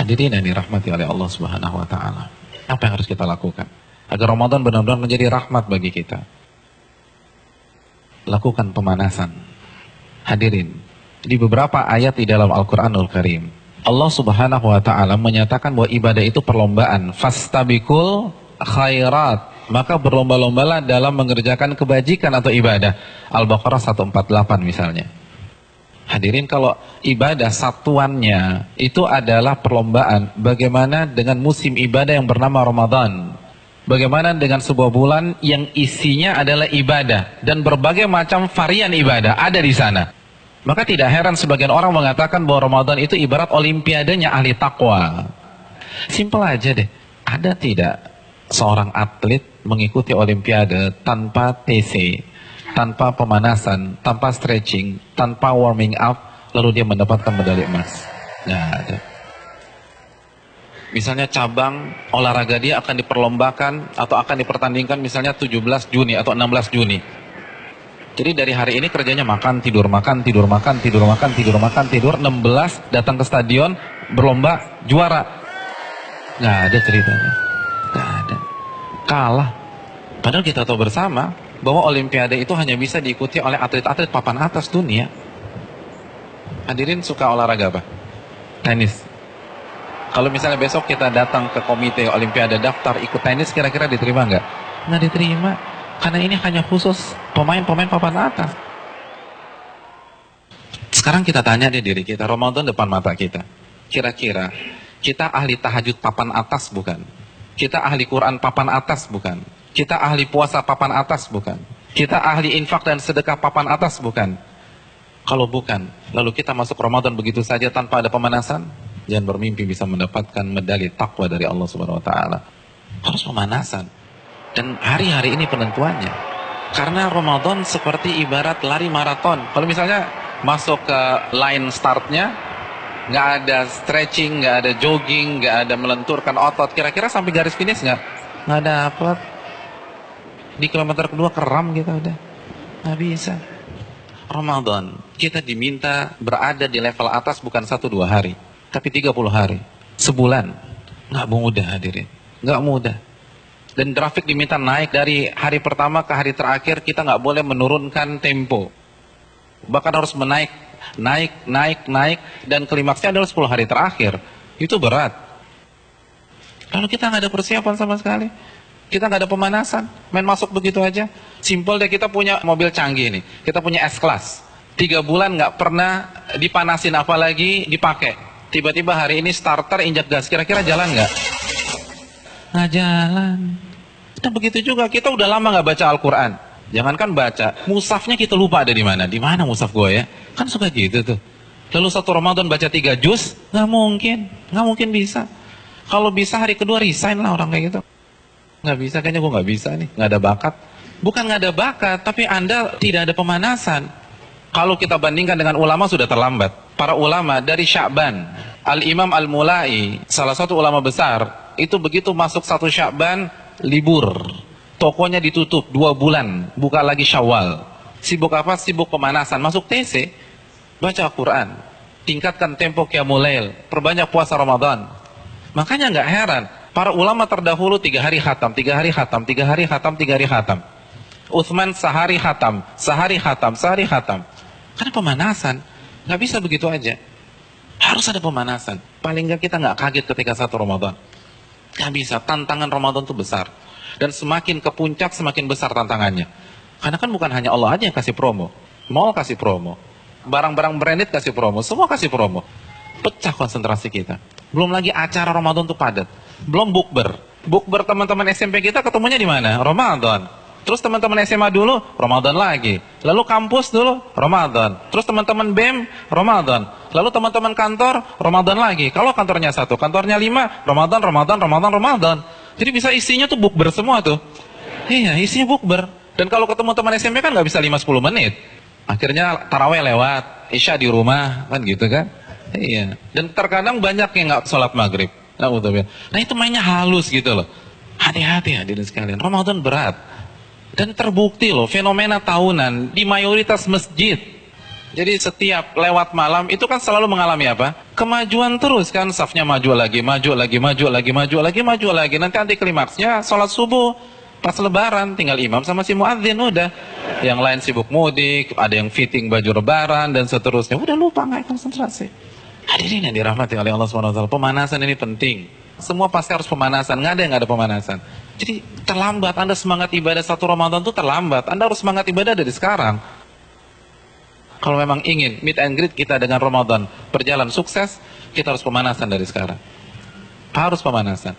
Hadirin yang dirahmati oleh Allah Subhanahu wa taala. Apa yang harus kita lakukan agar Ramadan benar-benar menjadi rahmat bagi kita? Lakukan pemanasan. Hadirin, di beberapa ayat di dalam Al-Qur'anul Karim, Allah Subhanahu wa taala menyatakan bahwa ibadah itu perlombaan. Fastabiqul khairat. Maka berlomba-lombalah dalam mengerjakan kebajikan atau ibadah. Al-Baqarah 148 misalnya. Hadirin, kalau ibadah satuannya itu adalah perlombaan, bagaimana dengan musim ibadah yang bernama Ramadan? Bagaimana dengan sebuah bulan yang isinya adalah ibadah dan berbagai macam varian ibadah ada di sana? Maka tidak heran sebagian orang mengatakan bahwa Ramadan itu ibarat olimpiadenya ahli takwa. Simpel aja deh. Ada tidak seorang atlet mengikuti olimpiade tanpa TC, tanpa pemanasan, tanpa stretching, tanpa warming up, lalu dia mendapatkan medali emas? Nggak ada. Misalnya cabang olahraga dia akan diperlombakan atau akan dipertandingkan misalnya 17 Juni atau 16 Juni. Jadi dari hari ini kerjanya makan, tidur, makan, tidur, makan, tidur, makan, tidur, makan, tidur. 16 datang ke stadion, berlomba, juara. Nggak ada ceritanya. Nggak ada. Kalah. Padahal kita tahu bersama bahwa olimpiade itu hanya bisa diikuti oleh atlet-atlet papan atas dunia. Hadirin suka olahraga apa? Tenis. Kalau misalnya besok kita datang ke komite olimpiade daftar ikut tenis, kira-kira diterima nggak? Nggak diterima. Karena ini hanya khusus pemain-pemain papan atas. Sekarang kita tanya deh diri kita, Ramadan depan mata kita. Kira-kira kita ahli tahajud papan atas bukan? Kita ahli Quran papan atas bukan? Kita ahli puasa papan atas bukan? Kita ahli infak dan sedekah papan atas bukan? Kalau bukan, lalu kita masuk Ramadan begitu saja tanpa ada pemanasan? Jangan bermimpi bisa mendapatkan medali takwa dari Allah Subhanahu wa taala. Harus pemanasan. Dan hari-hari ini penentuannya. Karena Ramadan seperti ibarat lari maraton. Kalau misalnya masuk ke line startnya, nggak ada stretching, nggak ada jogging, nggak ada melenturkan otot, kira-kira sampai garis finish nggak dapat. Di kilometer kedua keram kita udah. Nggak bisa. Ramadan, kita diminta berada di level atas bukan 1-2 hari, tapi 30 hari, sebulan. Nggak mudah hadirin, nggak mudah. Dan grafik diminta naik dari hari pertama ke hari terakhir, kita nggak boleh menurunkan tempo. Bahkan harus naik, dan klimaksnya adalah 10 hari terakhir. Itu berat. Lalu kita nggak ada persiapan sama sekali. Kita nggak ada pemanasan, main masuk begitu aja. Simpel deh, kita punya mobil canggih nih, kita punya S-Class. 3 bulan nggak pernah dipanasin apalagi dipakai. Tiba-tiba hari ini starter injak gas, kira-kira jalan nggak? Nggak jalan. Dan begitu juga kita udah lama nggak baca Al-Quran. Jangankan baca, mushafnya kita lupa ada di mana. Di mana mushaf gue ya? Kan suka gitu tuh. Lalu satu Ramadan baca 3 juz, nggak mungkin bisa. Kalau bisa hari kedua resign lah orang kayak gitu. Nggak bisa, kayaknya gue nggak bisa nih, nggak ada bakat. Bukan nggak ada bakat, tapi Anda tidak ada pemanasan. Kalau kita bandingkan dengan ulama sudah terlambat. Para ulama dari Sya'ban, Al-Imam Al-Mulai, salah satu ulama besar, itu begitu masuk 1 Sya'ban, libur. Tokonya ditutup 2 bulan, buka lagi Syawal. Sibuk apa? Sibuk pemanasan. Masuk TC, baca Quran, tingkatkan tempo Qiyamul Lail, perbanyak puasa Ramadan. Makanya nggak heran, para ulama terdahulu 3 hari khatam, 3 hari khatam, 3 hari khatam, 3 hari khatam. Utsman sehari khatam, sehari khatam, sehari khatam. Karena pemanasan, nggak bisa begitu aja. Harus ada pemanasan. Paling nggak kita nggak kaget ketika 1 Ramadan. Nggak bisa, tantangan Ramadan itu besar. Dan semakin ke puncak, semakin besar tantangannya. Karena kan bukan hanya Allah aja yang kasih promo. Mall kasih promo. Barang-barang branded kasih promo. Semua kasih promo. Pecah konsentrasi kita. Belum lagi acara Ramadan itu padat. Belum bukber. Bukber teman-teman SMP kita ketemunya di mana? Ramadan. Terus teman-teman SMA dulu, Ramadan lagi. Lalu kampus dulu, Ramadan. Terus teman-teman BEM, Ramadan. Lalu teman-teman kantor, Ramadan lagi. Kalau kantornya 1, kantornya 5, Ramadan. Jadi bisa isinya tuh bukber semua tuh. Iya, isinya bukber. Dan kalau ketemu teman SMP kan nggak bisa 5-10 menit. Akhirnya taraweh lewat, Isya di rumah, kan gitu kan. Iya. Dan terkadang banyak yang nggak sholat maghrib. Nah itu mainnya halus gitu loh. Hati-hati hadirin sekalian, Ramadan berat. Dan terbukti loh, fenomena tahunan di mayoritas masjid. Jadi setiap lewat malam itu kan selalu mengalami apa? Kemajuan terus kan, safnya maju lagi, maju lagi, maju lagi, maju lagi, maju lagi. Nanti anti klimaksnya sholat subuh pas lebaran, tinggal imam sama si muadzin udah. Yang lain sibuk mudik, ada yang fitting baju lebaran dan seterusnya. Udah lupa, nggak konsentrasi. Hadirin yang dirahmati oleh Allah SWT, pemanasan ini penting. Semua pasti harus pemanasan, nggak ada yang nggak ada pemanasan. Jadi terlambat, Anda semangat ibadah satu Ramadan itu terlambat. Anda harus semangat ibadah dari sekarang. Kalau memang ingin meet and greet kita dengan Ramadan berjalan sukses, kita harus pemanasan dari sekarang. Harus pemanasan.